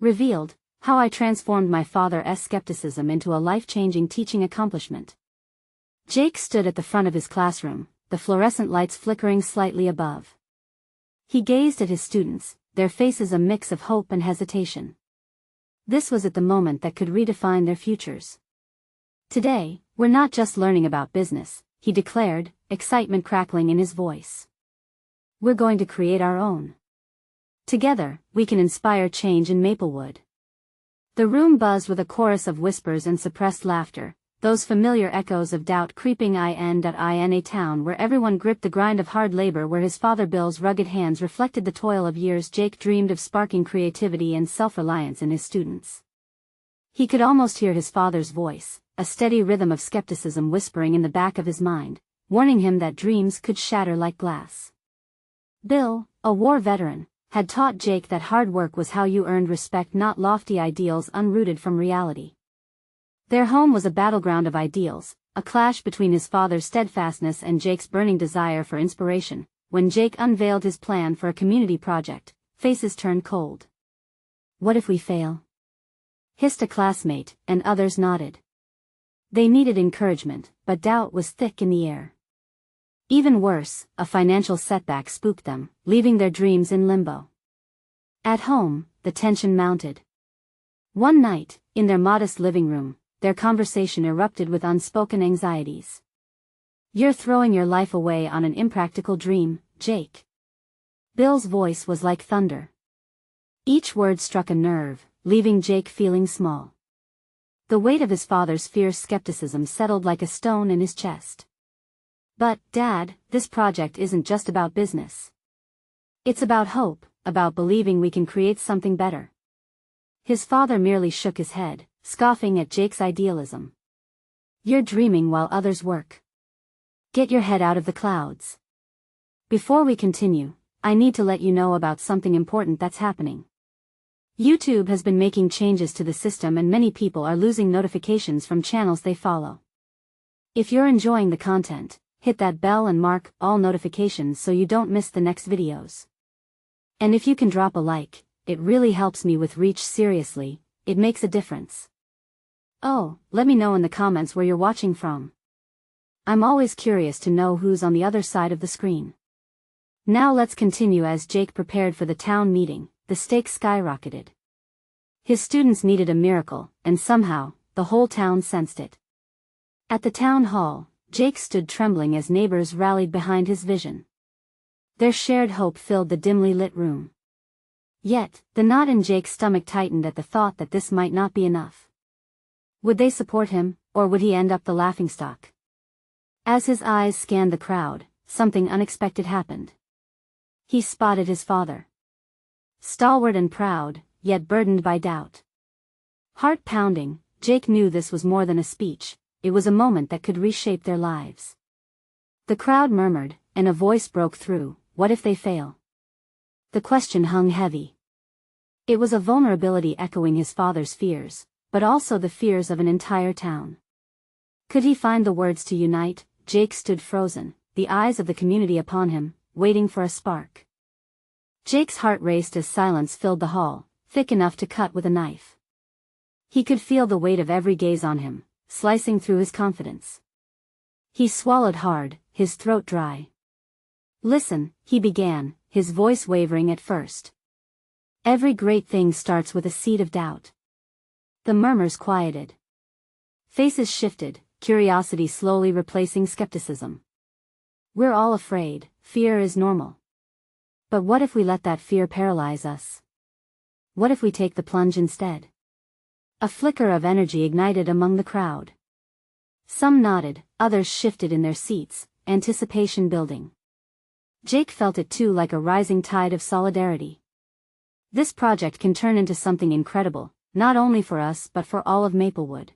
Revealed, how I transformed my father's skepticism into a life-changing teaching accomplishment. Jake stood at the front of his classroom, the fluorescent lights flickering slightly above. He gazed at his students, their faces a mix of hope and hesitation. This was at the moment that could redefine their futures. Today, we're not just learning about business, he declared, excitement crackling in his voice. We're going to create our own. Together, we can inspire change in Maplewood. The room buzzed with a chorus of whispers and suppressed laughter, those familiar echoes of doubt creeping in a town where everyone gripped the grind of hard labor, where his father Bill's rugged hands reflected the toil of years. Jake dreamed of sparking creativity and self-reliance in his students. He could almost hear his father's voice, a steady rhythm of skepticism whispering in the back of his mind, warning him that dreams could shatter like glass. Bill, a war veteran, had taught Jake that hard work was how you earned respect, not lofty ideals unrooted from reality. Their home was a battleground of ideals, a clash between his father's steadfastness and Jake's burning desire for inspiration. When Jake unveiled his plan for a community project, faces turned cold. "What if we fail?" hissed a classmate, and others nodded. They needed encouragement, but doubt was thick in the air. Even worse, a financial setback spooked them, leaving their dreams in limbo. At home, the tension mounted. One night, in their modest living room, their conversation erupted with unspoken anxieties. "You're throwing your life away on an impractical dream, Jake." Bill's voice was like thunder. Each word struck a nerve, leaving Jake feeling small. The weight of his father's fierce skepticism settled like a stone in his chest. "But, Dad, this project isn't just about business. It's about hope, about believing we can create something better." His father merely shook his head, scoffing at Jake's idealism. "You're dreaming while others work. Get your head out of the clouds." Before we continue, I need to let you know about something important that's happening. YouTube has been making changes to the system, and many people are losing notifications from channels they follow. If you're enjoying the content, hit that bell and mark all notifications so you don't miss the next videos. And if you can drop a like, it really helps me with reach. Seriously, it makes a difference. Oh, let me know in the comments where you're watching from. I'm always curious to know who's on the other side of the screen. Now let's continue. As Jake prepared for the town meeting, the stakes skyrocketed. His students needed a miracle, and somehow, the whole town sensed it. At the town hall, Jake stood trembling as neighbors rallied behind his vision. Their shared hope filled the dimly lit room. Yet, the knot in Jake's stomach tightened at the thought that this might not be enough. Would they support him, or would he end up the laughingstock? As his eyes scanned the crowd, something unexpected happened. He spotted his father. Stalwart and proud, yet burdened by doubt. Heart pounding, Jake knew this was more than a speech. It was a moment that could reshape their lives. The crowd murmured, and a voice broke through. What if they fail? The question hung heavy. It was a vulnerability echoing his father's fears, but also the fears of an entire town. Could he find the words to unite? Jake stood frozen, the eyes of the community upon him, waiting for a spark. Jake's heart raced as silence filled the hall, thick enough to cut with a knife. He could feel the weight of every gaze on him, slicing through his confidence. He swallowed hard, his throat dry. "Listen," he began, his voice wavering at first. "Every great thing starts with a seed of doubt." The murmurs quieted. Faces shifted, curiosity slowly replacing skepticism. "We're all afraid, fear is normal. But what if we let that fear paralyze us? What if we take the plunge instead?" A flicker of energy ignited among the crowd. Some nodded, others shifted in their seats, anticipation building. Jake felt it too, like a rising tide of solidarity. This project can turn into something incredible, not only for us but for all of Maplewood.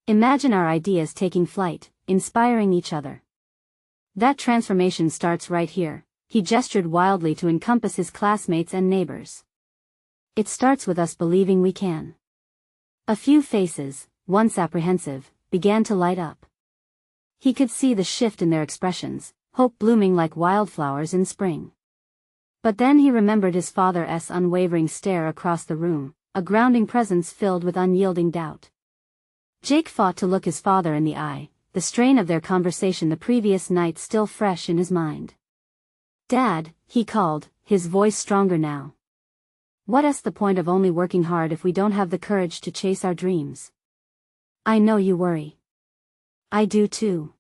Imagine our ideas taking flight, inspiring each other. That transformation starts right here. He gestured wildly to encompass his classmates and neighbors. It starts with us believing we can. A few faces, once apprehensive, began to light up. He could see the shift in their expressions, hope blooming like wildflowers in spring. But then he remembered his father's unwavering stare across the room, a grounding presence filled with unyielding doubt. Jake fought to look his father in the eye, the strain of their conversation the previous night still fresh in his mind. "Dad," he called, his voice stronger now. "What's the point of only working hard if we don't have the courage to chase our dreams? I know you worry. I do too.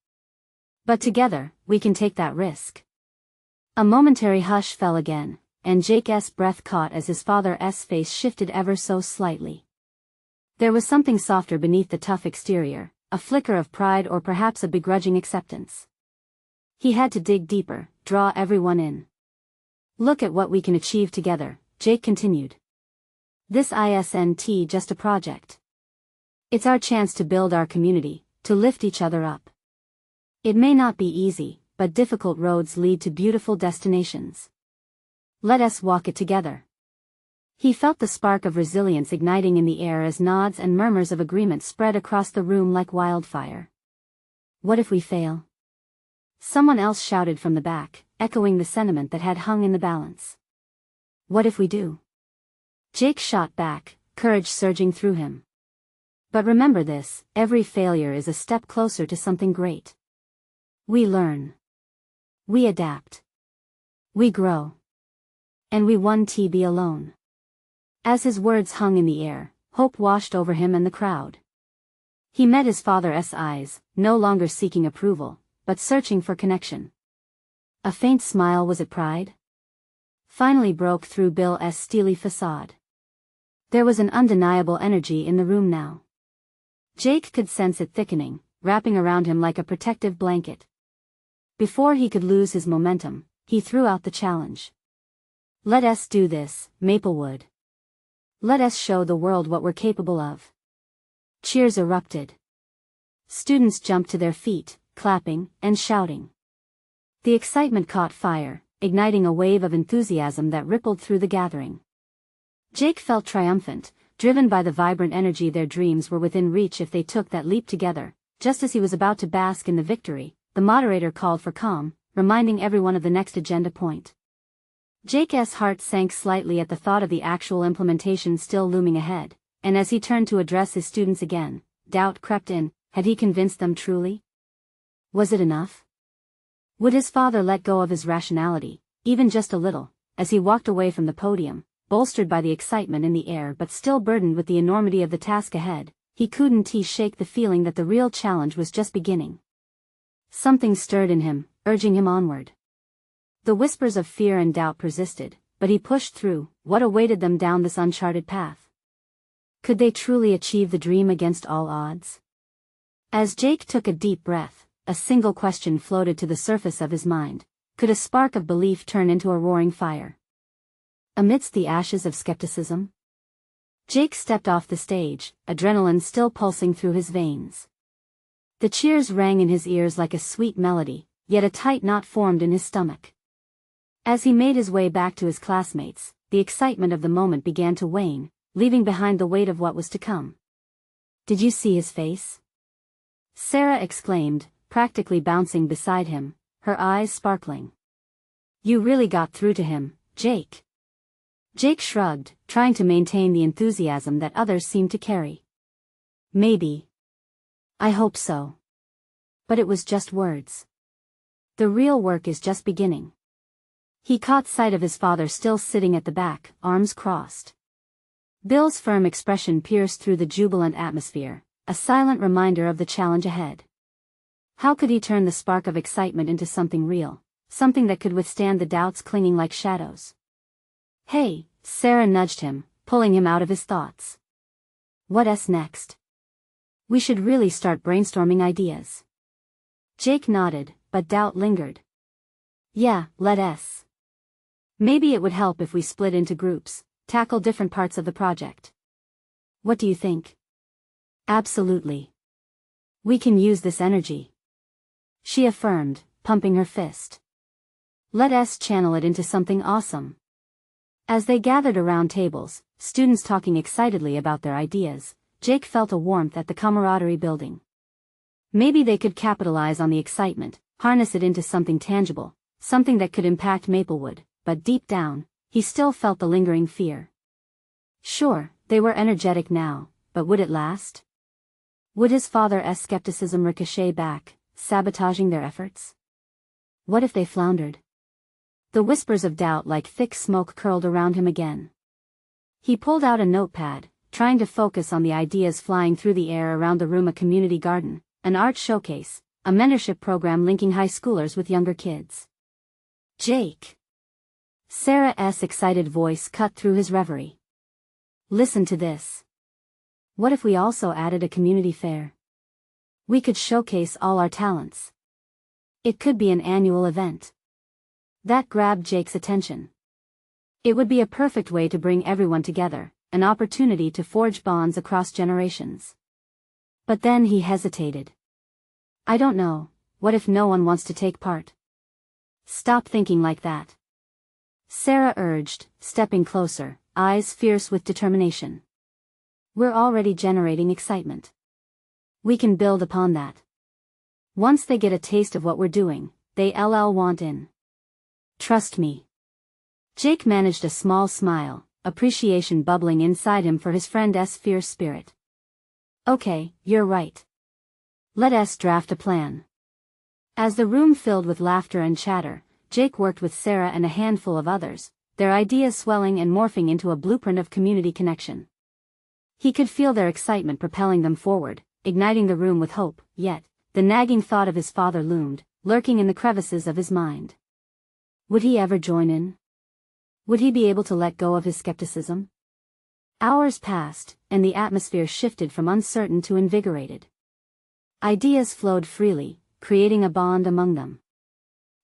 But together, we can take that risk." A momentary hush fell again, and Jake's breath caught as his father's face shifted ever so slightly. There was something softer beneath the tough exterior, a flicker of pride or perhaps a begrudging acceptance. He had to dig deeper, draw everyone in. "Look at what we can achieve together," Jake continued. "This isn't just a project. It's our chance to build our community, to lift each other up. It may not be easy, but difficult roads lead to beautiful destinations. Let us walk it together." He felt the spark of resilience igniting in the air as nods and murmurs of agreement spread across the room like wildfire. "What if we fail?" someone else shouted from the back, echoing the sentiment that had hung in the balance. "What if we do?" Jake shot back, courage surging through him. "But remember this, every failure is a step closer to something great. We learn. We adapt. We grow. And we won't be alone." As his words hung in the air, hope washed over him and the crowd. He met his father's eyes, no longer seeking approval, but searching for connection. A faint smile, was it pride? Finally broke through Bill's steely facade. There was an undeniable energy in the room now. Jake could sense it thickening, wrapping around him like a protective blanket. Before he could lose his momentum, he threw out the challenge. "Let us do this, Maplewood. Let us show the world what we're capable of." Cheers erupted. Students jumped to their feet, clapping and shouting. The excitement caught fire, igniting a wave of enthusiasm that rippled through the gathering. Jake felt triumphant, driven by the vibrant energy. Their dreams were within reach if they took that leap together. Just as he was about to bask in the victory, the moderator called for calm, reminding everyone of the next agenda point. Jake's heart sank slightly at the thought of the actual implementation still looming ahead, and as he turned to address his students again, doubt crept in. Had he convinced them truly? Was it enough? Would his father let go of his rationality, even just a little, as he walked away from the podium, bolstered by the excitement in the air but still burdened with the enormity of the task ahead? He couldn't shake the feeling that the real challenge was just beginning. Something stirred in him, urging him onward. The whispers of fear and doubt persisted, but he pushed through. What awaited them down this uncharted path? Could they truly achieve the dream against all odds? As Jake took a deep breath, a single question floated to the surface of his mind. Could a spark of belief turn into a roaring fire? Amidst the ashes of skepticism? Jake stepped off the stage, adrenaline still pulsing through his veins. The cheers rang in his ears like a sweet melody, yet a tight knot formed in his stomach. As he made his way back to his classmates, the excitement of the moment began to wane, leaving behind the weight of what was to come. "Did you see his face?" Sarah exclaimed, practically bouncing beside him, her eyes sparkling. "You really got through to him, Jake." Jake shrugged, trying to maintain the enthusiasm that others seemed to carry. "Maybe. I hope so. But it was just words. The real work is just beginning." He caught sight of his father still sitting at the back, arms crossed. Bill's firm expression pierced through the jubilant atmosphere, a silent reminder of the challenge ahead. How could he turn the spark of excitement into something real, something that could withstand the doubts clinging like shadows? "Hey," Sarah nudged him, pulling him out of his thoughts. "What's next? We should really start brainstorming ideas." Jake nodded, but doubt lingered. "Yeah, let's. Maybe it would help if we split into groups, tackle different parts of the project." "What do you think?" "Absolutely. We can use this energy," she affirmed, pumping her fist. "Let's channel it into something awesome." As they gathered around tables, students talking excitedly about their ideas, Jake felt a warmth at the camaraderie building. Maybe they could capitalize on the excitement, harness it into something tangible, something that could impact Maplewood, but deep down, he still felt the lingering fear. Sure, They were energetic now, but would it last? Would his father's skepticism ricochet back, sabotaging their efforts? What if they floundered? The whispers of doubt like thick smoke curled around him again. He pulled out a notepad, trying to focus on the ideas flying through the air around the room: a community garden, an art showcase, a mentorship program linking high schoolers with younger kids. Jake! Sarah's excited voice cut through his reverie. Listen to this. What if we also added a community fair? We could showcase all our talents. It could be an annual event. That grabbed Jake's attention. It would be a perfect way to bring everyone together, an opportunity to forge bonds across generations. But then he hesitated. I don't know, what if no one wants to take part? Stop thinking like that. Sarah urged, stepping closer, eyes fierce with determination. We're already generating excitement. We can build upon that. Once they get a taste of what we're doing, they'll want in. Trust me. Jake managed a small smile, appreciation bubbling inside him for his friend's fierce spirit. Okay, you're right. Let us draft a plan. As the room filled with laughter and chatter, Jake worked with Sarah and a handful of others, their ideas swelling and morphing into a blueprint of community connection. He could feel their excitement propelling them forward, igniting the room with hope, yet, the nagging thought of his father loomed, lurking in the crevices of his mind. Would he ever join in? Would he be able to let go of his skepticism? Hours passed, and the atmosphere shifted from uncertain to invigorated. Ideas flowed freely, creating a bond among them.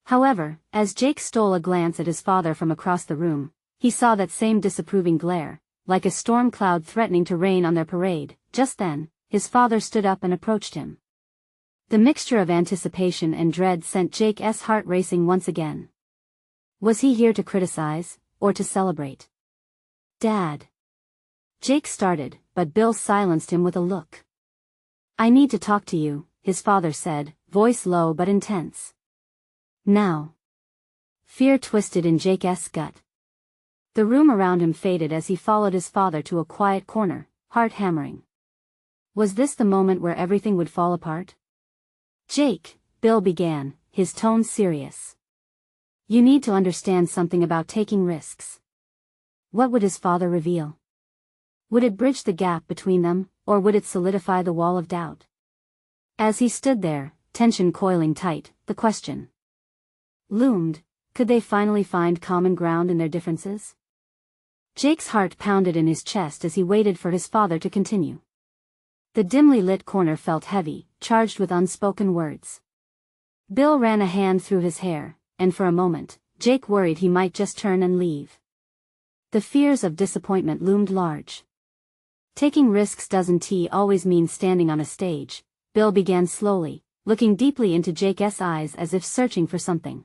However, as Jake stole a glance at his father from across the room, he saw that same disapproving glare, like a storm cloud threatening to rain on their parade. Just then, his father stood up and approached him. The mixture of anticipation and dread sent Jake's heart racing once again. Was he here to criticize, or to celebrate? Dad. Jake started, but Bill silenced him with a look. I need to talk to you, his father said, voice low but intense. Now. Fear twisted in Jake's gut. The room around him faded as he followed his father to a quiet corner, heart hammering. Was this the moment where everything would fall apart? Jake, Bill began, his tone serious. You need to understand something about taking risks. What would his father reveal? Would it bridge the gap between them, or would it solidify the wall of doubt? As he stood there, tension coiling tight, the question loomed, could they finally find common ground in their differences? Jake's heart pounded in his chest as he waited for his father to continue. The dimly lit corner felt heavy, charged with unspoken words. Bill ran a hand through his hair, and for a moment, Jake worried he might just turn and leave. The fears of disappointment loomed large. Taking risks doesn't always mean standing on a stage, Bill began slowly, looking deeply into Jake's eyes as if searching for something.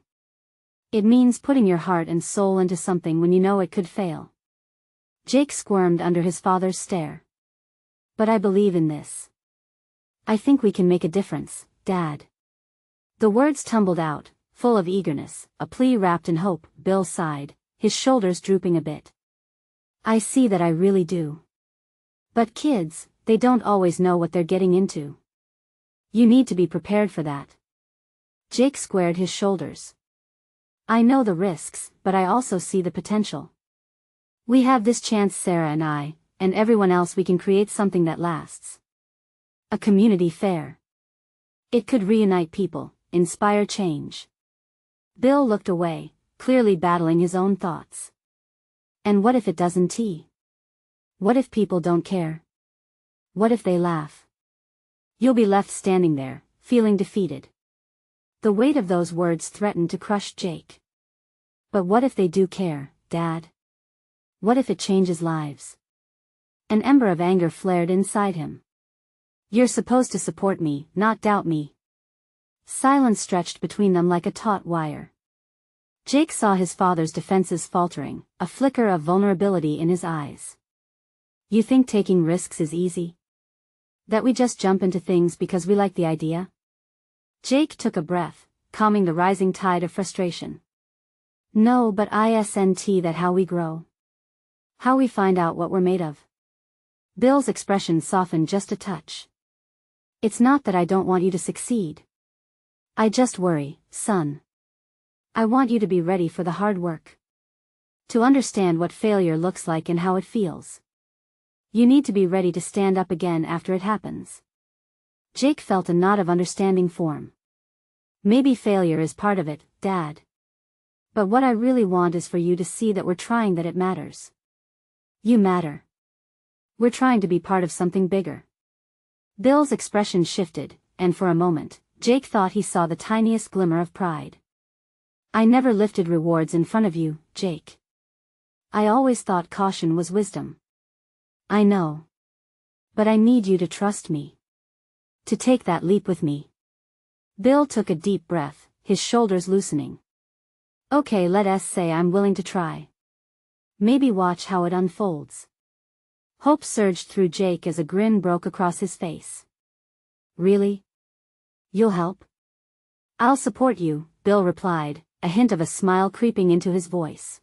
It means putting your heart and soul into something when you know it could fail. Jake squirmed under his father's stare. But I believe in this. I think we can make a difference, Dad. The words tumbled out, full of eagerness, a plea wrapped in hope. Bill sighed, his shoulders drooping a bit. I see that, I really do. But kids, they don't always know what they're getting into. You need to be prepared for that. Jake squared his shoulders. I know the risks, but I also see the potential. We have this chance, Sarah and I, and everyone else. We can create something that lasts. A community fair. It could reunite people, inspire change. Bill looked away, clearly battling his own thoughts. And what if it doesn't? What if people don't care? What if they laugh? You'll be left standing there, feeling defeated. The weight of those words threatened to crush Jake. But what if they do care, Dad? What if it changes lives? An ember of anger flared inside him. You're supposed to support me, not doubt me. Silence stretched between them like a taut wire. Jake saw his father's defenses faltering, a flicker of vulnerability in his eyes. You think taking risks is easy? That we just jump into things because we like the idea? Jake took a breath, calming the rising tide of frustration. No, but isn't that how we grow? How we find out what we're made of? Bill's expression softened just a touch. It's not that I don't want you to succeed. I just worry, son. I want you to be ready for the hard work. To understand what failure looks like and how it feels. You need to be ready to stand up again after it happens. Jake felt a nod of understanding form. Maybe failure is part of it, Dad. But what I really want is for you to see that we're trying, that it matters. You matter. We're trying to be part of something bigger. Bill's expression shifted, and for a moment, Jake thought he saw the tiniest glimmer of pride. I never lifted rewards in front of you, Jake. I always thought caution was wisdom. I know. But I need you to trust me. To take that leap with me. Bill took a deep breath, his shoulders loosening. Okay, let us say I'm willing to try. Maybe watch how it unfolds. Hope surged through Jake as a grin broke across his face. Really? You'll help? I'll support you, Bill replied, a hint of a smile creeping into his voice.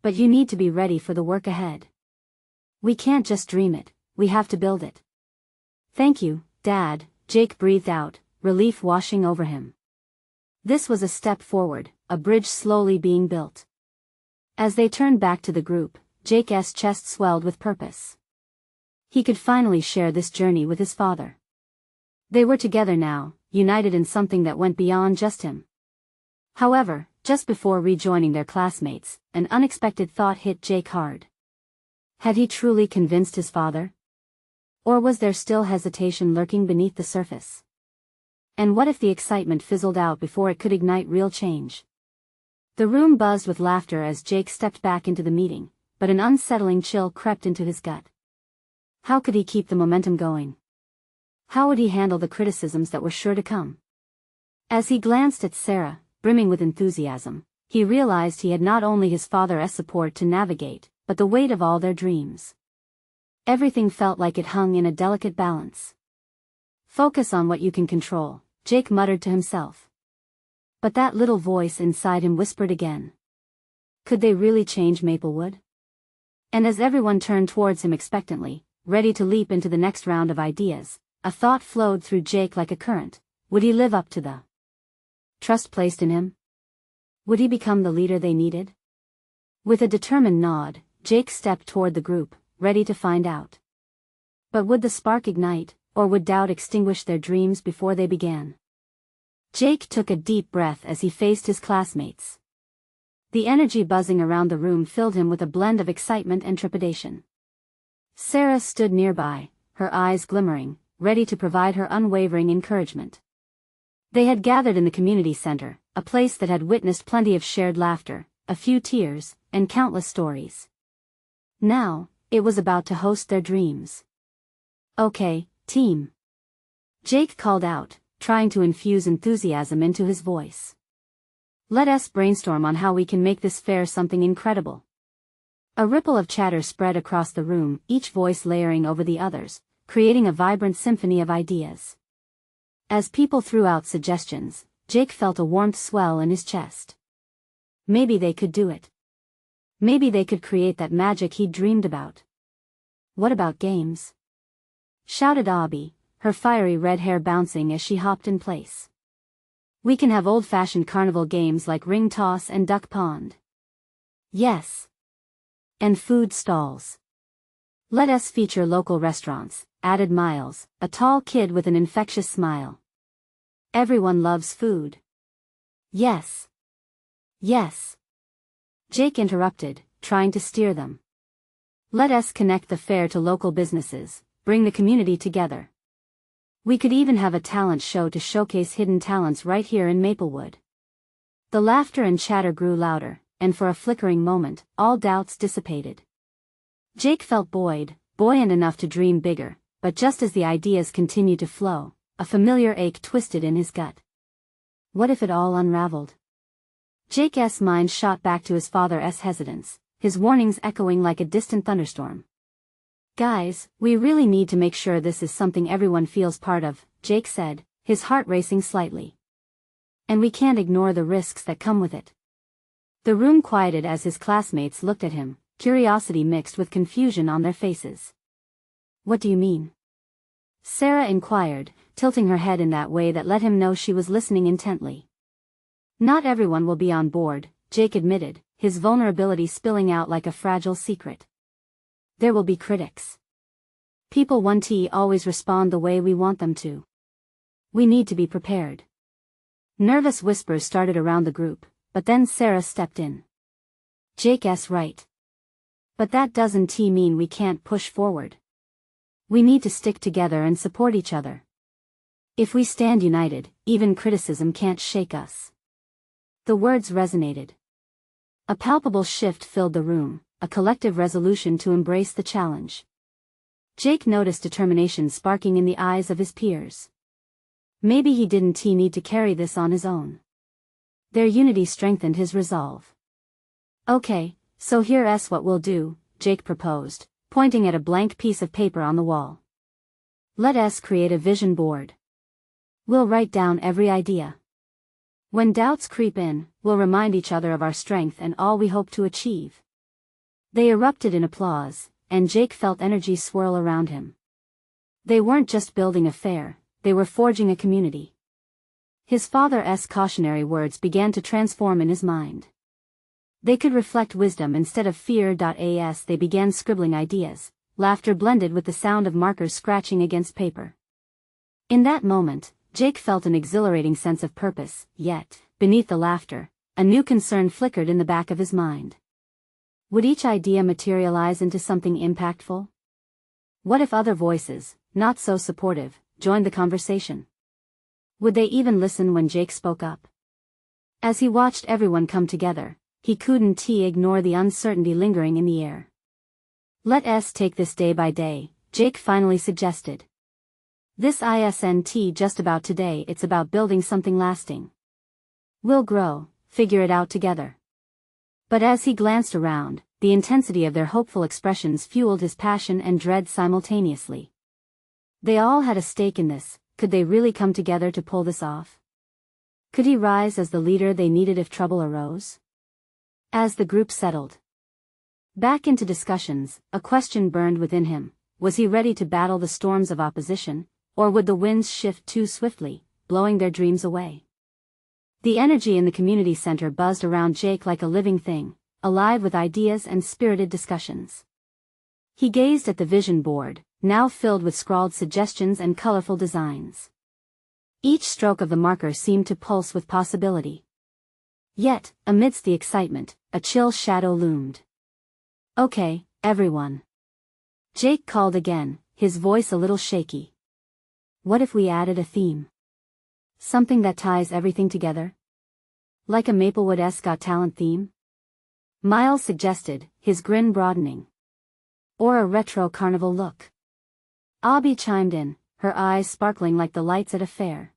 But you need to be ready for the work ahead. We can't just dream it, we have to build it. Thank you, Dad, Jake breathed out, relief washing over him. This was a step forward, a bridge slowly being built. As they turned back to the group, Jake's chest swelled with purpose. He could finally share this journey with his father. They were together now, united in something that went beyond just him. However, just before rejoining their classmates, an unexpected thought hit Jake hard. Had he truly convinced his father? Or was there still hesitation lurking beneath the surface? And what if the excitement fizzled out before it could ignite real change? The room buzzed with laughter as Jake stepped back into the meeting, but an unsettling chill crept into his gut. How could he keep the momentum going? How would he handle the criticisms that were sure to come? As he glanced at Sarah, brimming with enthusiasm, he realized he had not only his father's support to navigate, but the weight of all their dreams. Everything felt like it hung in a delicate balance. Focus on what you can control, Jake muttered to himself. But that little voice inside him whispered again. Could they really change Maplewood? And as everyone turned towards him expectantly, ready to leap into the next round of ideas, a thought flowed through Jake like a current. Would he live up to the trust placed in him? Would he become the leader they needed? With a determined nod, Jake stepped toward the group, ready to find out. But would the spark ignite, or would doubt extinguish their dreams before they began? Jake took a deep breath as he faced his classmates. The energy buzzing around the room filled him with a blend of excitement and trepidation. Sarah stood nearby, her eyes glimmering, ready to provide her unwavering encouragement. They had gathered in the community center, a place that had witnessed plenty of shared laughter, a few tears, and countless stories. Now, it was about to host their dreams. Okay, team. Jake called out, trying to infuse enthusiasm into his voice. Let us brainstorm on how we can make this fair something incredible. A ripple of chatter spread across the room, each voice layering over the others, creating a vibrant symphony of ideas. As people threw out suggestions, Jake felt a warmth swell in his chest. Maybe they could do it. Maybe they could create that magic he'd dreamed about. What about games? Shouted Abby, her fiery red hair bouncing as she hopped in place. We can have old-fashioned carnival games like ring toss and duck pond. Yes. And food stalls. Let us feature local restaurants, added Miles, a tall kid with an infectious smile. Everyone loves food. Yes. Yes. Jake interrupted, trying to steer them. Let us connect the fair to local businesses, bring the community together. We could even have a talent show to showcase hidden talents right here in Maplewood. The laughter and chatter grew louder, and for a flickering moment, all doubts dissipated. Jake felt buoyant enough to dream bigger, but just as the ideas continued to flow, a familiar ache twisted in his gut. What if it all unraveled? Jake's mind shot back to his father's hesitance, his warnings echoing like a distant thunderstorm. Guys, we really need to make sure this is something everyone feels part of, Jake said, his heart racing slightly. And we can't ignore the risks that come with it. The room quieted as his classmates looked at him, curiosity mixed with confusion on their faces. What do you mean? Sarah inquired, tilting her head in that way that let him know she was listening intently. Not everyone will be on board, Jake admitted, his vulnerability spilling out like a fragile secret. There will be critics. People won't always respond the way we want them to. We need to be prepared. Nervous whispers started around the group, but then Sarah stepped in. Jake's right. But that doesn't mean we can't push forward. We need to stick together and support each other. If we stand united, even criticism can't shake us. The words resonated. A palpable shift filled the room, a collective resolution to embrace the challenge. Jake noticed determination sparking in the eyes of his peers. Maybe he didn't need to carry this on his own. Their unity strengthened his resolve. Okay, so here's what we'll do, Jake proposed, pointing at a blank piece of paper on the wall. Let us create a vision board. We'll write down every idea. When doubts creep in, we'll remind each other of our strength and all we hope to achieve. They erupted in applause, and Jake felt energy swirl around him. They weren't just building a fair, they were forging a community. His father's cautionary words began to transform in his mind. They could reflect wisdom instead of fear. As they began scribbling ideas, laughter blended with the sound of markers scratching against paper. In that moment, Jake felt an exhilarating sense of purpose, yet, beneath the laughter, a new concern flickered in the back of his mind. Would each idea materialize into something impactful? What if other voices, not so supportive, joined the conversation? Would they even listen when Jake spoke up? As he watched everyone come together, he couldn't ignore the uncertainty lingering in the air. Let's take this day by day, Jake finally suggested. This isn't just about today, it's about building something lasting. We'll grow, figure it out together. But as he glanced around, the intensity of their hopeful expressions fueled his passion and dread simultaneously. They all had a stake in this. Could they really come together to pull this off? Could he rise as the leader they needed if trouble arose? As the group settled back into discussions, a question burned within him. Was he ready to battle the storms of opposition, or would the winds shift too swiftly, blowing their dreams away? The energy in the community center buzzed around Jake like a living thing, alive with ideas and spirited discussions. He gazed at the vision board, now filled with scrawled suggestions and colorful designs. Each stroke of the marker seemed to pulse with possibility. Yet, amidst the excitement, a chill shadow loomed. Okay, everyone. Jake called again, his voice a little shaky. What if we added a theme? Something that ties everything together? Like a Maplewood's Got Talent theme? Miles suggested, his grin broadening. Or a retro carnival look. Abby chimed in, her eyes sparkling like the lights at a fair.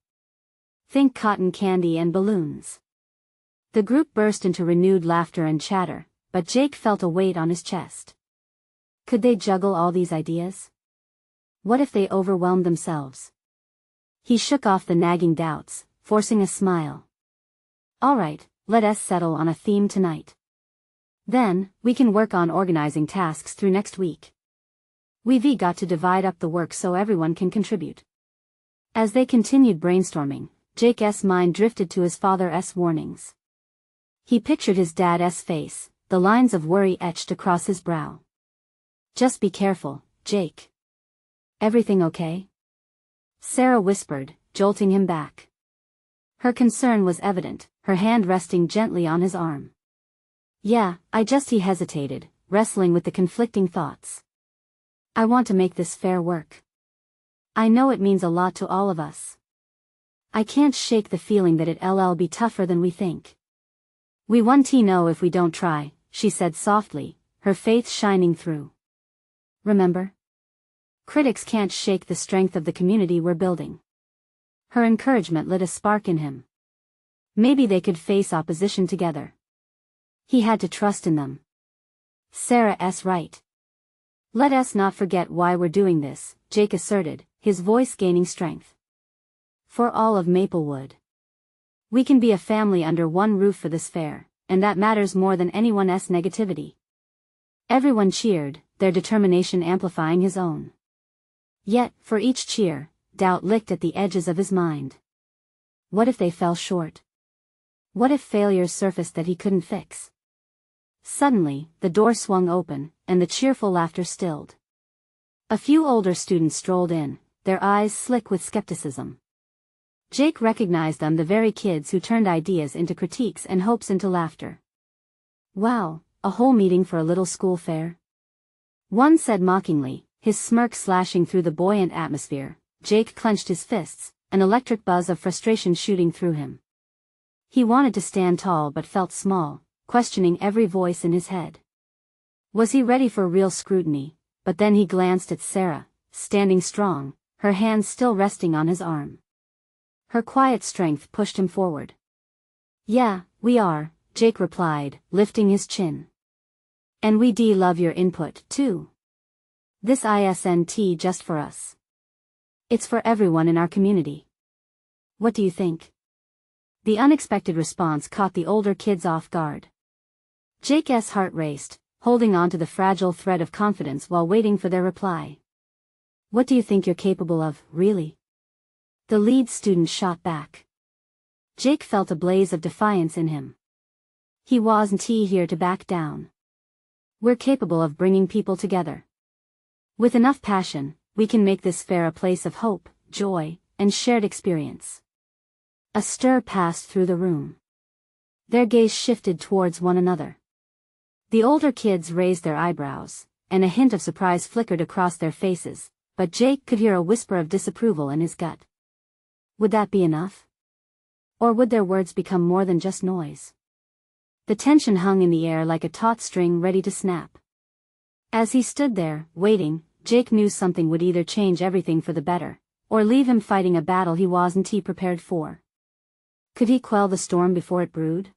Think cotton candy and balloons. The group burst into renewed laughter and chatter, but Jake felt a weight on his chest. Could they juggle all these ideas? What if they overwhelmed themselves? He shook off the nagging doubts, forcing a smile. All right, let us settle on a theme tonight. Then, we can work on organizing tasks through next week. We've got to divide up the work so everyone can contribute. As they continued brainstorming, Jake's mind drifted to his father's warnings. He pictured his dad's face, the lines of worry etched across his brow. Just be careful, Jake. Everything okay? Sarah whispered, jolting him back. Her concern was evident, her hand resting gently on his arm. Yeah, he hesitated, wrestling with the conflicting thoughts. I want to make this fair work. I know it means a lot to all of us. I can't shake the feeling that it'll be tougher than we think. We won't know if we don't try, she said softly, her faith shining through. Remember? Critics can't shake the strength of the community we're building. Her encouragement lit a spark in him. Maybe they could face opposition together. He had to trust in them. Sarah's right. Let us not forget why we're doing this, Jake asserted, his voice gaining strength. For all of Maplewood. We can be a family under one roof for this fair, and that matters more than anyone's negativity. Everyone cheered, their determination amplifying his own. Yet, for each cheer, doubt licked at the edges of his mind. What if they fell short? What if failures surfaced that he couldn't fix? Suddenly, the door swung open, and the cheerful laughter stilled. A few older students strolled in, their eyes slick with skepticism. Jake recognized them, the very kids who turned ideas into critiques and hopes into laughter. Wow, a whole meeting for a little school fair? One said mockingly, his smirk slashing through the buoyant atmosphere. Jake clenched his fists, an electric buzz of frustration shooting through him. He wanted to stand tall but felt small, questioning every voice in his head. Was he ready for real scrutiny? But then he glanced at Sarah, standing strong, her hands still resting on his arm. Her quiet strength pushed him forward. "Yeah, we are," Jake replied, lifting his chin. "And we love your input, too. This isn't just for us. It's for everyone in our community. What do you think?" The unexpected response caught the older kids off guard. Jake's heart raced, holding on to the fragile thread of confidence while waiting for their reply. "What do you think you're capable of, really?" The lead student shot back. Jake felt a blaze of defiance in him. He wasn't here to back down. "We're capable of bringing people together. With enough passion, we can make this fair a place of hope, joy, and shared experience." A stir passed through the room. Their gaze shifted towards one another. The older kids raised their eyebrows, and a hint of surprise flickered across their faces, but Jake could hear a whisper of disapproval in his gut. Would that be enough? Or would their words become more than just noise? The tension hung in the air like a taut string ready to snap. As he stood there, waiting, Jake knew something would either change everything for the better, or leave him fighting a battle he wasn't prepared for. Could he quell the storm before it brewed?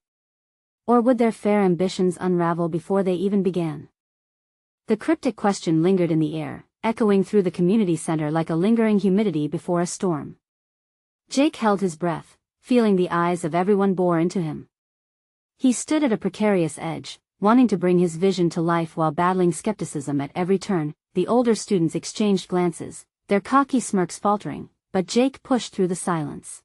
Or would their fair ambitions unravel before they even began? The cryptic question lingered in the air, echoing through the community center like a lingering humidity before a storm. Jake held his breath, feeling the eyes of everyone bore into him. He stood at a precarious edge, wanting to bring his vision to life while battling skepticism at every turn. The older students exchanged glances, their cocky smirks faltering, but Jake pushed through the silence.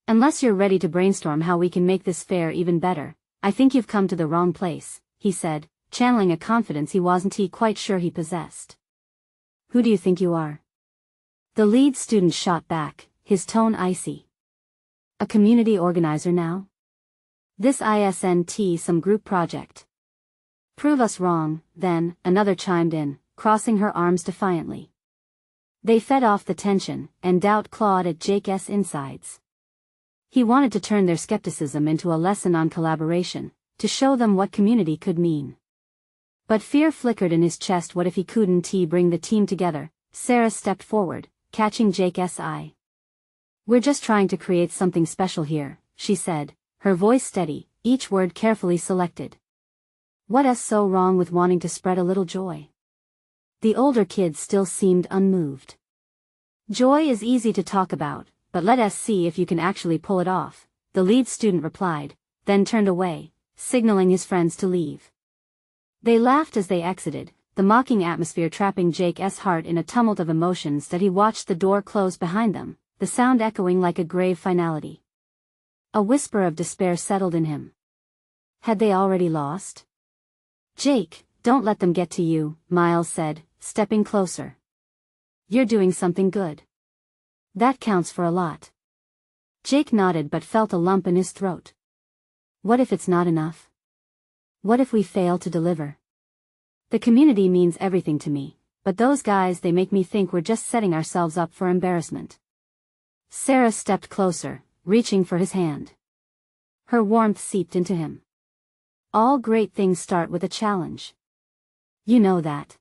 "Unless you're ready to brainstorm how we can make this fair even better, I think you've come to the wrong place," he said, channeling a confidence he wasn't quite sure he possessed. "Who do you think you are?" The lead student shot back, his tone icy. "A community organizer now? This isn't some group project." "Prove us wrong, then," another chimed in, crossing her arms defiantly. They fed off the tension, and doubt clawed at Jake's insides. He wanted to turn their skepticism into a lesson on collaboration, to show them what community could mean. But fear flickered in his chest. What if he couldn't bring the team together? Sarah stepped forward, catching Jake's eye. "We're just trying to create something special here," she said, her voice steady, each word carefully selected. "What's so wrong with wanting to spread a little joy?" The older kids still seemed unmoved. "Joy is easy to talk about, but let us see if you can actually pull it off," the lead student replied, then turned away, signaling his friends to leave. They laughed as they exited, the mocking atmosphere trapping Jake's heart in a tumult of emotions that he watched the door close behind them, the sound echoing like a grave finality. A whisper of despair settled in him. Had they already lost? "Jake, don't let them get to you," Miles said, stepping closer. "You're doing something good. That counts for a lot." Jake nodded but felt a lump in his throat. What if it's not enough? What if we fail to deliver? The community means everything to me, but those guys, they make me think we're just setting ourselves up for embarrassment. Sarah stepped closer, reaching for his hand. Her warmth seeped into him. "All great things start with a challenge. You know that."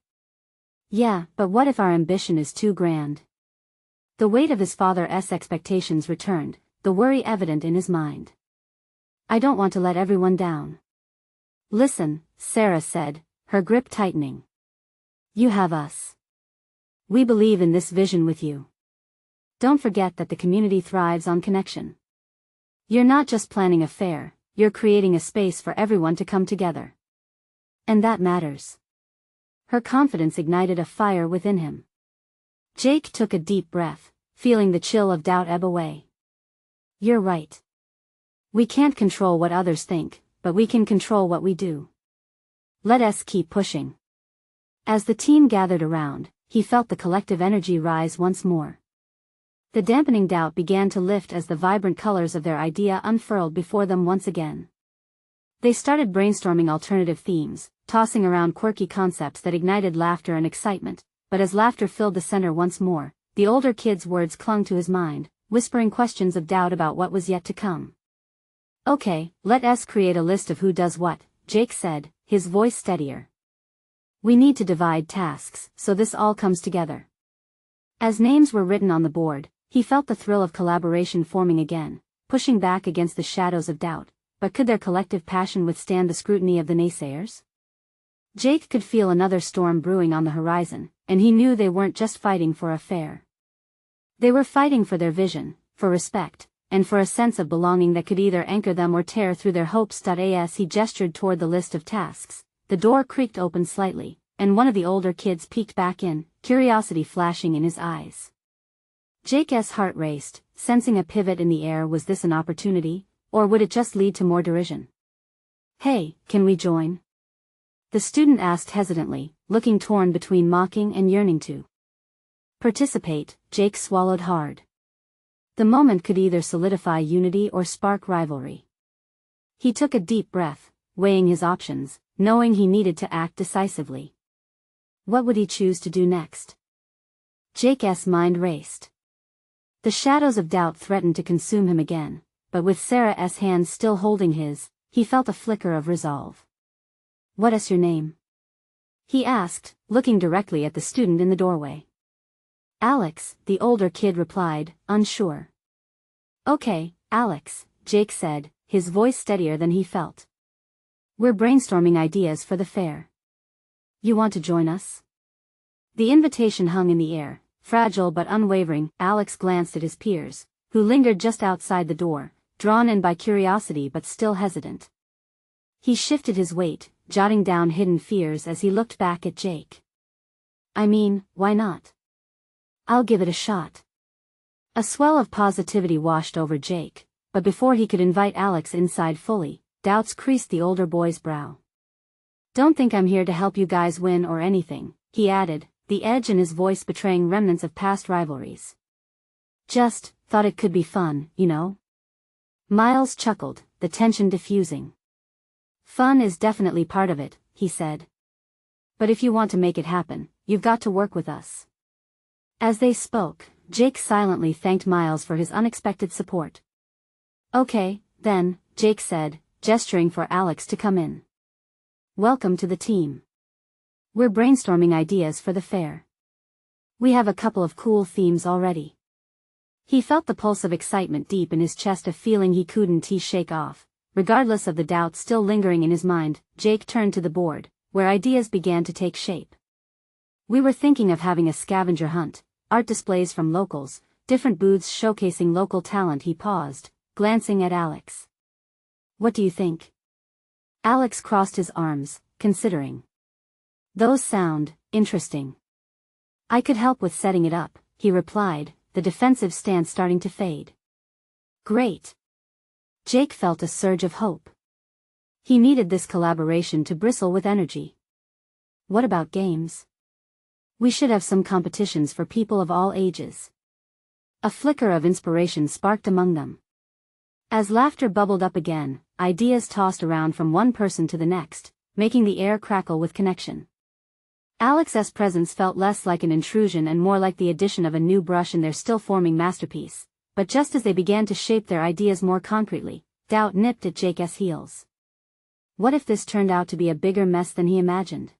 "Yeah, but what if our ambition is too grand?" The weight of his father's expectations returned, the worry evident in his mind. "I don't want to let everyone down." "Listen," Sarah said, her grip tightening. "You have us. We believe in this vision with you. Don't forget that the community thrives on connection. You're not just planning a fair, you're creating a space for everyone to come together. And that matters." Her confidence ignited a fire within him. Jake took a deep breath, feeling the chill of doubt ebb away. You're right. We can't control what others think, but we can control what we do. Let us keep pushing. As the team gathered around, he felt the collective energy rise once more. The dampening doubt began to lift as the vibrant colors of their idea unfurled before them once again. They started brainstorming alternative themes, tossing around quirky concepts that ignited laughter and excitement, but as laughter filled the center once more, the older kid's words clung to his mind, whispering questions of doubt about what was yet to come. Okay, let us create a list of who does what, Jake said, his voice steadier. We need to divide tasks, so this all comes together. As names were written on the board, he felt the thrill of collaboration forming again, pushing back against the shadows of doubt, but could their collective passion withstand the scrutiny of the naysayers? Jake could feel another storm brewing on the horizon, and he knew they weren't just fighting for a fair. They were fighting for their vision, for respect, and for a sense of belonging that could either anchor them or tear through their hopes. As he gestured toward the list of tasks, the door creaked open slightly, and one of the older kids peeked back in, curiosity flashing in his eyes. Jake's heart raced, sensing a pivot in the air. Was this an opportunity, or would it just lead to more derision? Hey, can we join? The student asked hesitantly, looking torn between mocking and yearning to participate. Jake swallowed hard. The moment could either solidify unity or spark rivalry. He took a deep breath, weighing his options, knowing he needed to act decisively. What would he choose to do next? Jake's mind raced. The shadows of doubt threatened to consume him again, but with Sarah's hand still holding his, he felt a flicker of resolve. What is your name? He asked, looking directly at the student in the doorway. Alex, the older kid replied, unsure. Okay, Alex, Jake said, his voice steadier than he felt. We're brainstorming ideas for the fair. You want to join us? The invitation hung in the air, fragile but unwavering. Alex glanced at his peers, who lingered just outside the door, drawn in by curiosity but still hesitant. He shifted his weight, jotting down hidden fears as he looked back at Jake. I mean, why not? I'll give it a shot. A swell of positivity washed over Jake, but before he could invite Alex inside fully, doubts creased the older boy's brow. Don't think I'm here to help you guys win or anything, he added, the edge in his voice betraying remnants of past rivalries. Just, thought it could be fun, you know? Miles chuckled, the tension diffusing. Fun is definitely part of it, he said. But if you want to make it happen, you've got to work with us. As they spoke, Jake silently thanked Miles for his unexpected support. Okay, then, Jake said, gesturing for Alex to come in. Welcome to the team. We're brainstorming ideas for the fair. We have a couple of cool themes already. He felt the pulse of excitement deep in his chest, a feeling he couldn't shake off. Regardless of the doubt still lingering in his mind, Jake turned to the board, where ideas began to take shape. We were thinking of having a scavenger hunt, art displays from locals, different booths showcasing local talent. He paused, glancing at Alex. What do you think? Alex crossed his arms, considering. Those sound interesting. I could help with setting it up, he replied, the defensive stance starting to fade. Great. Jake felt a surge of hope. He needed this collaboration to bristle with energy. What about games? We should have some competitions for people of all ages. A flicker of inspiration sparked among them. As laughter bubbled up again, ideas tossed around from one person to the next, making the air crackle with connection. Alex's presence felt less like an intrusion and more like the addition of a new brush in their still-forming masterpiece, but just as they began to shape their ideas more concretely, doubt nipped at Jake's heels. What if this turned out to be a bigger mess than he imagined?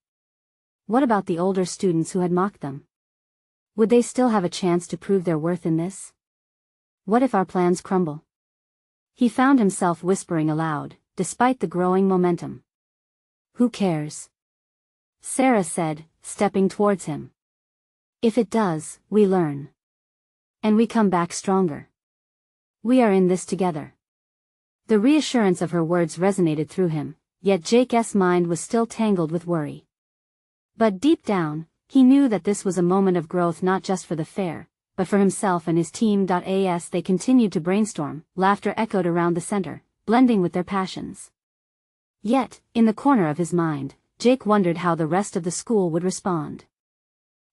What about the older students who had mocked them? Would they still have a chance to prove their worth in this? What if our plans crumble? He found himself whispering aloud, despite the growing momentum. Who cares? Sarah said, stepping towards him. If it does, we learn. And we come back stronger. We are in this together. The reassurance of her words resonated through him, yet Jake's mind was still tangled with worry. But deep down, He knew that this was a moment of growth not just for the fair, but for himself and his team. As they continued to brainstorm, laughter echoed around the center, blending with their passions. Yet, in the corner of his mind, Jake wondered how the rest of the school would respond.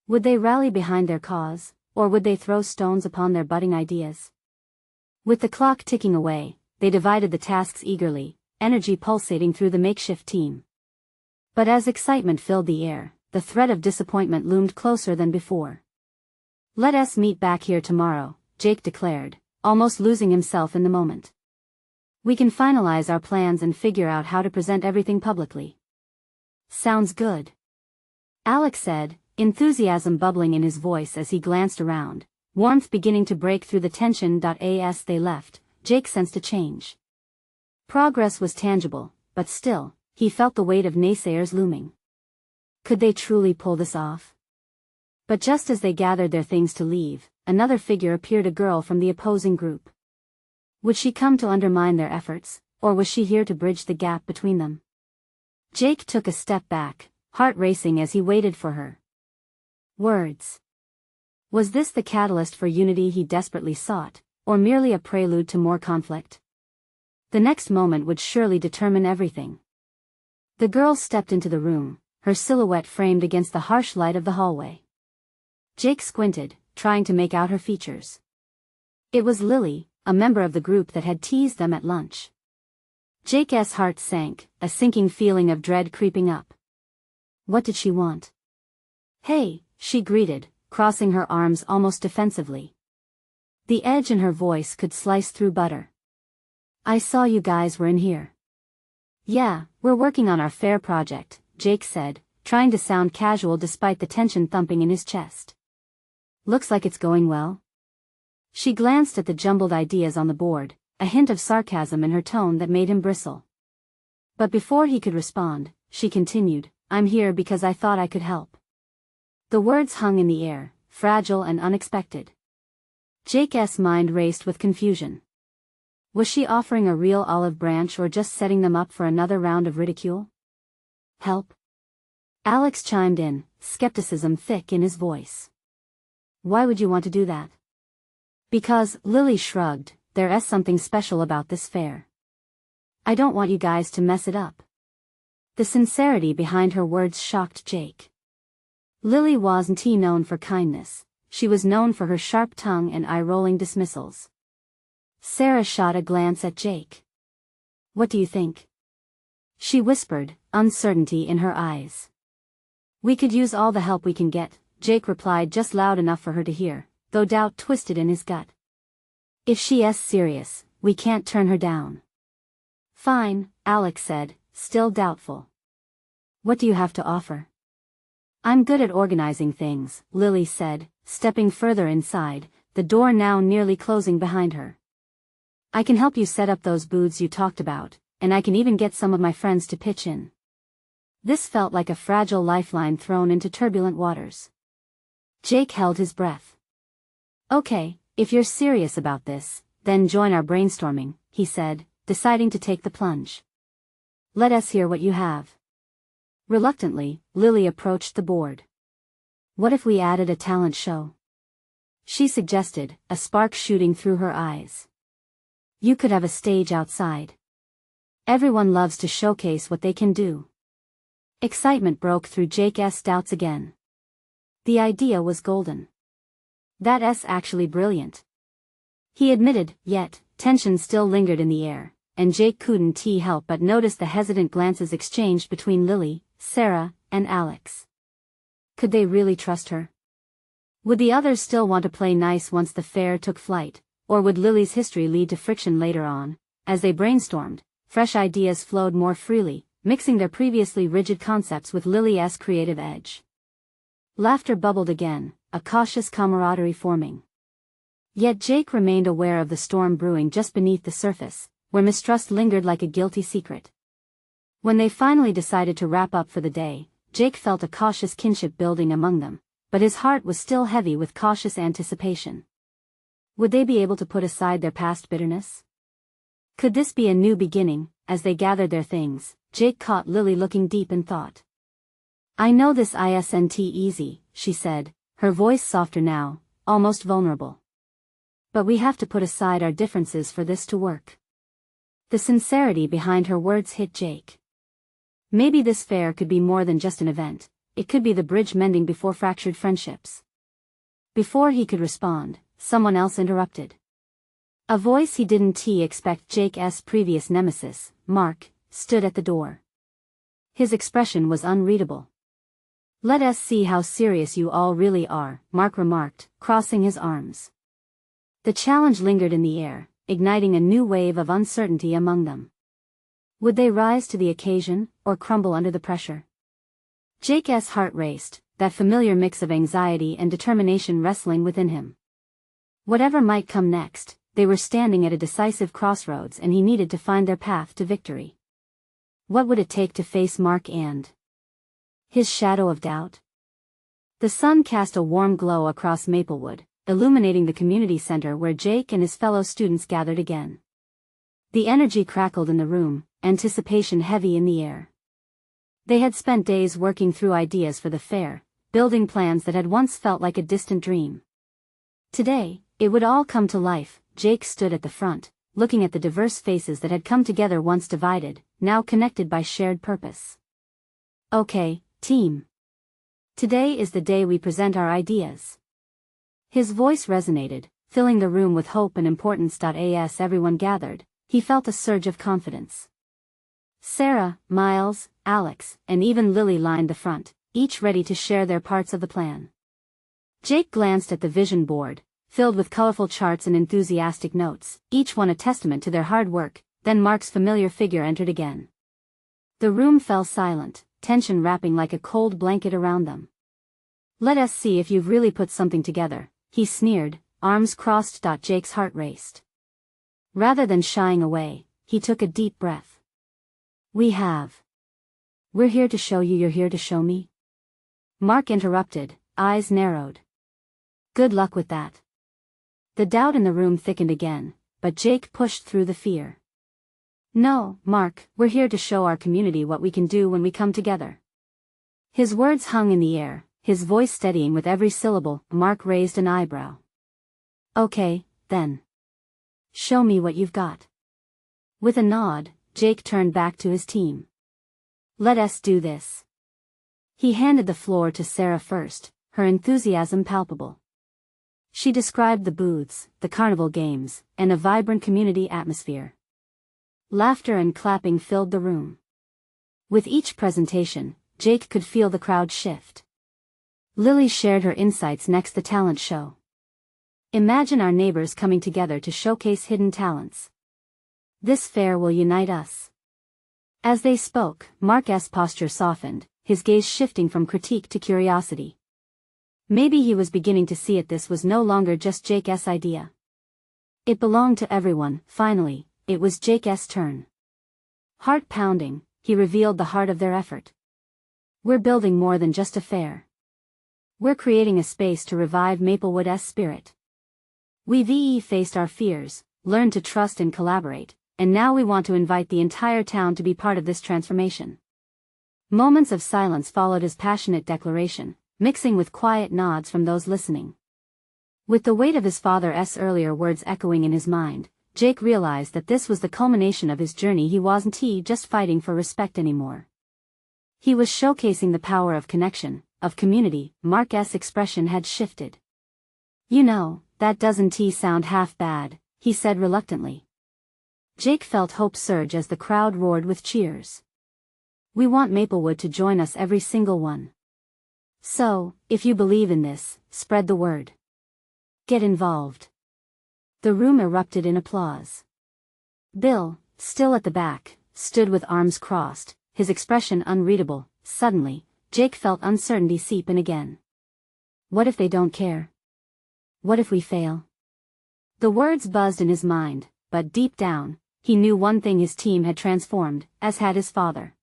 Would they rally behind their cause, or would they throw stones upon their budding ideas? With the clock ticking away, they divided the tasks eagerly, energy pulsating through the makeshift team. But as excitement filled the air, the threat of disappointment loomed closer than before. "Let us meet back here tomorrow," Jake declared, almost losing himself in the moment. "We can finalize our plans and figure out how to present everything publicly." "Sounds good," Alex said, enthusiasm bubbling in his voice as he glanced around, warmth beginning to break through the tension. As they left, Jake sensed a change. Progress was tangible, but still, he felt the weight of naysayers looming. Could they truly pull this off? But just as they gathered their things to leave, another figure appeared, a girl from the opposing group. Would she come to undermine their efforts, or was she here to bridge the gap between them? Jake took a step back, heart racing as he waited for her words. Was this the catalyst for unity he desperately sought, or merely a prelude to more conflict? The next moment would surely determine everything. The girl stepped into the room, her silhouette framed against the harsh light of the hallway. Jake squinted, trying to make out her features. It was Lily, a member of the group that had teased them at lunch. Jake's heart sank, a sinking feeling of dread creeping up. What did she want? "Hey," she greeted, crossing her arms almost defensively. The edge in her voice could slice through butter. "I saw you guys were in here." "Yeah, we're working on our fair project," Jake said, trying to sound casual despite the tension thumping in his chest. "Looks like it's going well." She glanced at the jumbled ideas on the board, a hint of sarcasm in her tone that made him bristle. But before he could respond, she continued, "I'm here because I thought I could help." The words hung in the air, fragile and unexpected. Jake's mind raced with confusion. Was she offering a real olive branch or just setting them up for another round of ridicule? "Help?" Alex chimed in, skepticism thick in his voice. "Why would you want to do that?" "Because," Lily shrugged, "there's something special about this fair. I don't want you guys to mess it up." The sincerity behind her words shocked Jake. Lily wasn't known for kindness, she was known for her sharp tongue and eye-rolling dismissals. Sarah shot a glance at Jake. "What do you think?" she whispered, uncertainty in her eyes. "We could use all the help we can get," Jake replied just loud enough for her to hear, though doubt twisted in his gut. "If she's serious, we can't turn her down." "Fine," Alex said, still doubtful. "What do you have to offer?" "I'm good at organizing things," Lily said, stepping further inside, the door now nearly closing behind her. "I can help you set up those booths you talked about, and I can even get some of my friends to pitch in." This felt like a fragile lifeline thrown into turbulent waters. Jake held his breath. "Okay, if you're serious about this, then join our brainstorming," he said, deciding to take the plunge. "Let us hear what you have." Reluctantly, Lily approached the board. "What if we added a talent show?" she suggested, a spark shooting through her eyes. "You could have a stage outside. Everyone loves to showcase what they can do." Excitement broke through Jake's doubts again. The idea was golden. "That's actually brilliant," he admitted, yet, tension still lingered in the air, and Jake couldn't help but notice the hesitant glances exchanged between Lily, Sarah, and Alex. Could they really trust her? Would the others still want to play nice once the fair took flight, or would Lily's history lead to friction later on? As they brainstormed, fresh ideas flowed more freely, mixing their previously rigid concepts with Lily's creative edge. Laughter bubbled again, a cautious camaraderie forming. Yet Jake remained aware of the storm brewing just beneath the surface, where mistrust lingered like a guilty secret. When they finally decided to wrap up for the day, Jake felt a cautious kinship building among them, but his heart was still heavy with cautious anticipation. Would they be able to put aside their past bitterness? Could this be a new beginning? As they gathered their things, Jake caught Lily looking deep in thought. I know this isn't easy, she said, her voice softer now, almost vulnerable. But we have to put aside our differences for this to work. The sincerity behind her words hit Jake. Maybe this fair could be more than just an event, it could be the bridge mending before fractured friendships. Before he could respond, someone else interrupted. A voice he didn't expect. Jake's previous nemesis, Mark, stood at the door. His expression was unreadable. Let us see how serious you all really are, Mark remarked, crossing his arms. The challenge lingered in the air, igniting a new wave of uncertainty among them. Would they rise to the occasion, or crumble under the pressure? Jake's heart raced, that familiar mix of anxiety and determination wrestling within him. Whatever might come next, they were standing at a decisive crossroads and he needed to find their path to victory. What would it take to face Mark and his shadow of doubt? The sun cast a warm glow across Maplewood, illuminating the community center where Jake and his fellow students gathered again. The energy crackled in the room, anticipation heavy in the air. They had spent days working through ideas for the fair, building plans that had once felt like a distant dream. Today, it would all come to life. Jake stood at the front, looking at the diverse faces that had come together once divided, now connected by shared purpose. Okay, team. Today is the day we present our ideas. His voice resonated, filling the room with hope and importance. As everyone gathered, he felt a surge of confidence. Sarah, Miles, Alex, and even Lily lined the front, each ready to share their parts of the plan. Jake glanced at the vision board, filled with colorful charts and enthusiastic notes, each one a testament to their hard work. Then Mark's familiar figure entered again. The room fell silent, tension wrapping like a cold blanket around them. Let us see if you've really put something together, he sneered, arms crossed. Jake's heart raced. Rather than shying away, he took a deep breath. We have. We're here to show you. You're here to show me? Mark interrupted, eyes narrowed. Good luck with that. The doubt in the room thickened again, but Jake pushed through the fear. No, Mark, we're here to show our community what we can do when we come together. His words hung in the air, his voice steadying with every syllable. Mark raised an eyebrow. Okay, then. Show me what you've got. With a nod, Jake turned back to his team. Let us do this. He handed the floor to Sarah first, her enthusiasm palpable. She described the booths, the carnival games, and a vibrant community atmosphere. Laughter and clapping filled the room. With each presentation, Jake could feel the crowd shift. Lily shared her insights. Next, the talent show. Imagine our neighbors coming together to showcase hidden talents. This fair will unite us. As they spoke, Mark's posture softened, his gaze shifting from critique to curiosity. Maybe he was beginning to see it. This was no longer just Jake's idea. It belonged to everyone. Finally, it was Jake's turn. Heart pounding, he revealed the heart of their effort. We're building more than just a fair. We're creating a space to revive Maplewood's spirit. We've faced our fears, learned to trust and collaborate, and now we want to invite the entire town to be part of this transformation. Moments of silence followed his passionate declaration, mixing with quiet nods from those listening. With the weight of his father's earlier words echoing in his mind, Jake realized that this was the culmination of his journey. He wasn't just fighting for respect anymore. He was showcasing the power of connection, of community. Mark's expression had shifted. You know, that doesn't sound half bad, he said reluctantly. Jake felt hope surge as the crowd roared with cheers. We want Maplewood to join us, every single one. So, if you believe in this, spread the word. Get involved. The room erupted in applause. Bill, still at the back, stood with arms crossed, his expression unreadable. Suddenly, Jake felt uncertainty seep in again. What if they don't care? What if we fail? The words buzzed in his mind, but deep down, he knew one thing: his team had transformed, as had his father.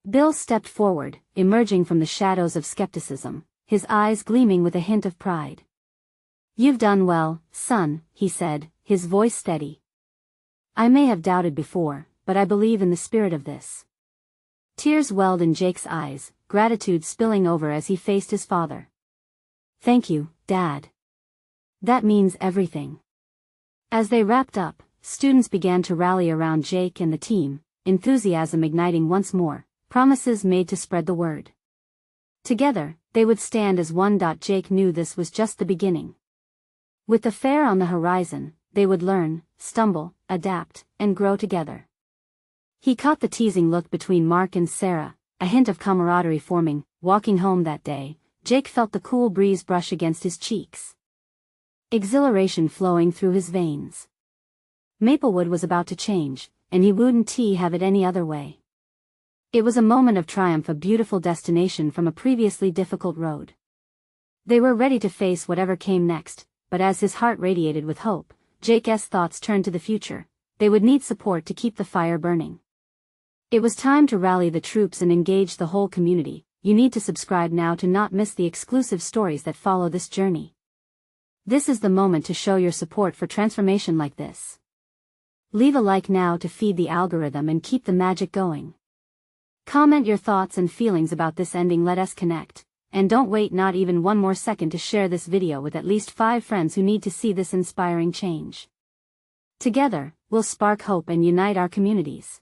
Bill stepped forward, emerging from the shadows of skepticism, his eyes gleaming with a hint of pride. You've done well, son, he said, his voice steady. I may have doubted before, but I believe in the spirit of this. Tears welled in Jake's eyes, gratitude spilling over as he faced his father. "Thank you, Dad. That means everything." As they wrapped up, students began to rally around Jake and the team, enthusiasm igniting once more, promises made to spread the word. Together, they would stand as one. Jake knew this was just the beginning. With the fair on the horizon, they would learn, stumble, adapt, and grow together. He caught the teasing look between Mark and Sarah, a hint of camaraderie forming. Walking home that day, Jake felt the cool breeze brush against his cheeks. Exhilaration flowing through his veins. Maplewood was about to change, and he wouldn't have it any other way. It was a moment of triumph, a beautiful destination from a previously difficult road. They were ready to face whatever came next, but as his heart radiated with hope, Jake's thoughts turned to the future. They would need support to keep the fire burning. It was time to rally the troops and engage the whole community. You need to subscribe now to not miss the exclusive stories that follow this journey. This is the moment to show your support for transformation like this. Leave a like now to feed the algorithm and keep the magic going. Comment your thoughts and feelings about this ending. Let us connect. And don't wait not even one more second to share this video with at least 5 friends who need to see this inspiring change. Together, we'll spark hope and unite our communities.